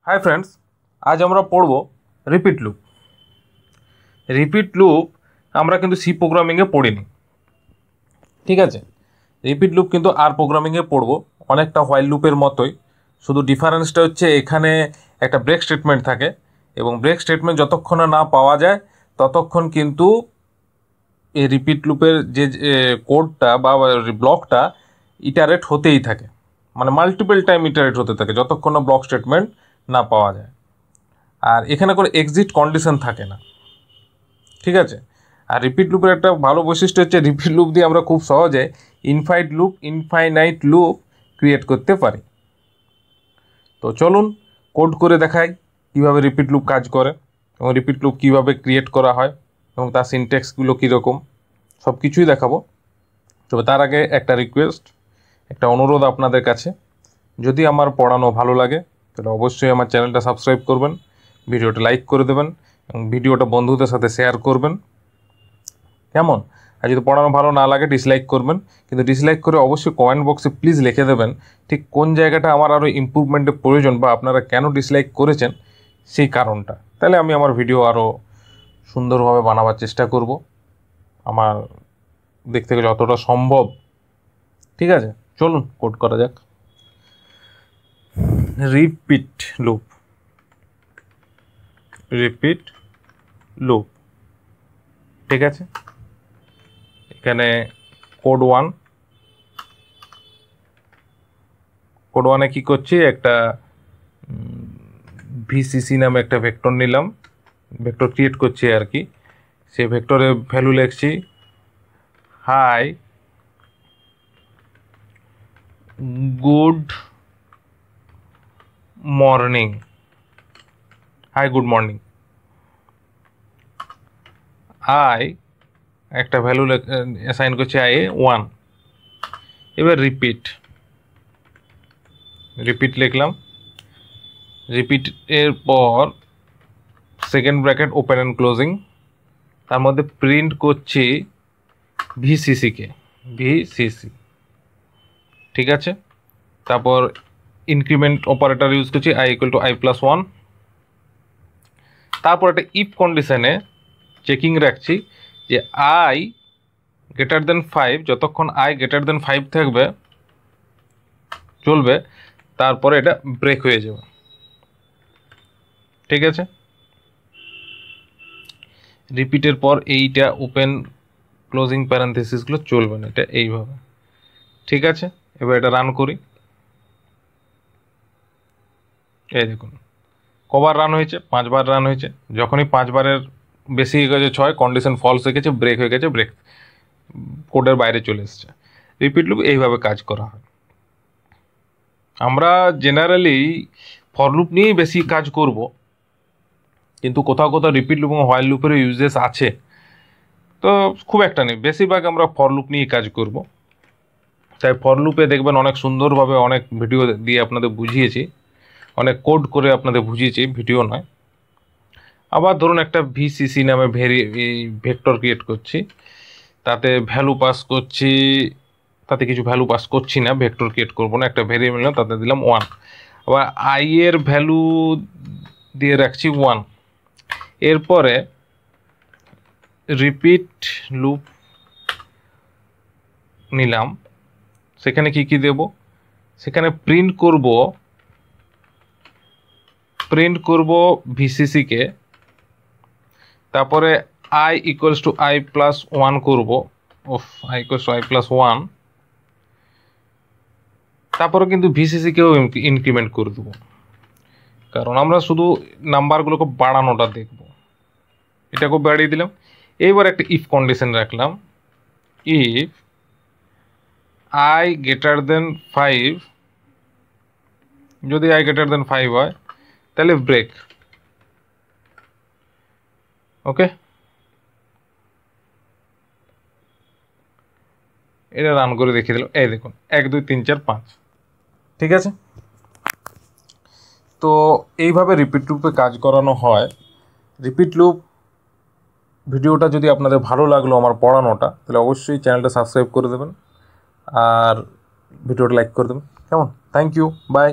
Hi friends, आज আমরা পড়ব রিপিট লুপ। রিপিট লুপ আমরা কিন্তু সি প্রোগ্রামিংয়ে পড়িনি, ঠিক আছে। রিপিট লুপ কিন্তু আর প্রোগ্রামিংয়ে পড়ব, অনেকটা হোয়াইল লুপের মতোই। শুধু ডিফারেন্সটা হচ্ছে এখানে একটা ব্রেক স্টেটমেন্ট থাকে এবং ব্রেক স্টেটমেন্ট যতক্ষণ না পাওয়া যায় ততক্ষণ কিন্তু এই রিপিট লুপের যে কোডটা বা ব্লকটা ইটারেট হতেই থাকে, মানে মাল্টিপল টাইম ইটারেট হতে থাকে যতক্ষণ না ব্লক স্টেটমেন্ট না পাওয়া যায়। আর এখানে কোনো এক্সিট কন্ডিশন থাকে না, ঠিক আছে। আর রিপিট লুপের একটা ভালো বৈশিষ্ট্য হচ্ছে রিপিট লুপ দিয়ে আমরা খুব সহজে ইনফাইনাইট লুপ ক্রিয়েট করতে পারি। তো চলুন কোড করে দেখাই কীভাবে রিপিট লুপ কাজ করে এবং রিপিট লুপ কীভাবে ক্রিয়েট করা হয় এবং তার সিনট্যাক্সগুলো কীরকম সব কিছুই দেখাবো। তবে তার আগে একটা রিকোয়েস্ট, একটা অনুরোধ আপনাদের কাছে, যদি আমার পড়ানো ভালো লাগে তাহলে অবশ্যই আমার চ্যানেলটা সাবস্ক্রাইব করবেন, ভিডিওটা লাইক করে দেবেন এবং ভিডিওটা বন্ধুদের সাথে শেয়ার করবেন, কেমন। আর যদি পড়ানো ভালো না লাগে ডিসলাইক করবেন, কিন্তু ডিসলাইক করে অবশ্যই কমেন্ট বক্সে প্লিজ লিখে দেবেন ঠিক কোন জায়গাটা আমার আরও ইমপ্রুভমেন্টের প্রয়োজন বা আপনারা কেন ডিসলাইক করেছেন সেই কারণটা। তাহলে আমি আমার ভিডিও আরও সুন্দরভাবে বানাবার চেষ্টা করব, আমার দিক থেকে যতটা সম্ভব, ঠিক আছে। চলুন কোড করা যাক। রিপিট লুপ, রিপিট লুপ, ঠিক আছে। এখানে কোড ওয়ানে কী করছি, একটা ভিসিসি নামে একটা ভেক্টর নিলাম, ভেক্টর ক্রিয়েট করছি আর কি। সেই ভেক্টরে ভ্যালু লিখছি hi good morning, hi good morning. I একটা ভ্যালু অ্যাসাইন করছি আই 1। এবার রিপিট লিখলাম। রিপিটের পর second bracket open and closing, তার মধ্যে প্রিন্ট করছি ভিসিসি, ঠিক আছে। তারপর ইনক্রিমেন্ট অপারেটর ইউজ করছি i = i+1। তারপর একটা ইফ কন্ডিশনে চেকিং রাখছি যে i > 5, যতক্ষণ i > 5 থাকবে চলবে, তারপরে এটা ব্রেক হয়ে যাবে, ঠিক আছে। রিপিটের পর এইটা ওপেন ক্লোজিং প্যারেনথেসিসগুলো চলবে না, এটা এইভাবে, ঠিক আছে। এবার এটা রান করি। এই দেখুন কবার রান হয়েছে, 5 বার রান হয়েছে। যখনই 5 বারের বেশি হয়ে গেছে 6, কন্ডিশন ফলস হয়ে গেছে, ব্রেক হয়ে গেছে, ব্রেক কোডের বাইরে চলে এসছে। রিপিট লুপ এইভাবে কাজ করা হয়। আমরা জেনারেলি ফর লুপ নিয়েই বেশি কাজ করব, কিন্তু কোথাও কোথাও রিপিট লুপ এবং হোয়াইল লুপেরও ইউজেস আছে, তো খুব একটা নেই। বেশিরভাগ আমরা ফর লুপ নিয়েই কাজ করব। তাই ফর লুপে দেখবেন অনেক সুন্দরভাবে অনেক ভিডিও দিয়ে আপনাদের বুঝিয়েছি, অনেক কোড করে আপনাদের বুঝিয়েছি, ভিডিও নয়। আবার ধরুন একটা ভিসিসি নামে ভেক্টর ক্রিয়েট করছি, তাতে ভ্যালু পাস করছি, তাতে কিছু ভ্যালু পাস করছি না, ভেক্টর ক্রিয়েট করবো না, একটা ভেরিয়েবল না, তাতে দিলাম 1। আবার আই এর ভ্যালু দিয়ে রাখছি 1। এরপরে রিপিট লুপ নিলাম, সেখানে কি দেব, সেখানে প্রিন্ট করব ভিসিসিকে, তারপরে i = i+1 করব, i = i+1। তারপরে কিন্তু ভিসিসিকেও ইনক্রিমেন্ট করে দেবো, কারণ আমরা শুধু নাম্বারগুলোকে বাড়ানোটা দেখব। এটাকেও বাড়িয়ে দিলাম। এইবার একটা ইফ কন্ডিশন রাখলাম, ইফ i > 5, যদি i > 5 হয় তাহলে ব্রেক, ওকে। এটা রান করে দেখিয়ে দিলাম। এই দেখুন 1 2 3 4 5, ঠিক আছে। তো এইভাবে রিপিট লুপে কাজ করানো হয়। রিপিট লুপ ভিডিওটা যদি আপনাদের ভালো লাগলো আমার পড়ানোটা, তাহলে অবশ্যই চ্যানেলটা সাবস্ক্রাইব করে দেবেন আর ভিডিওটা লাইক করে দেবেন, কেমন। Thank you, by.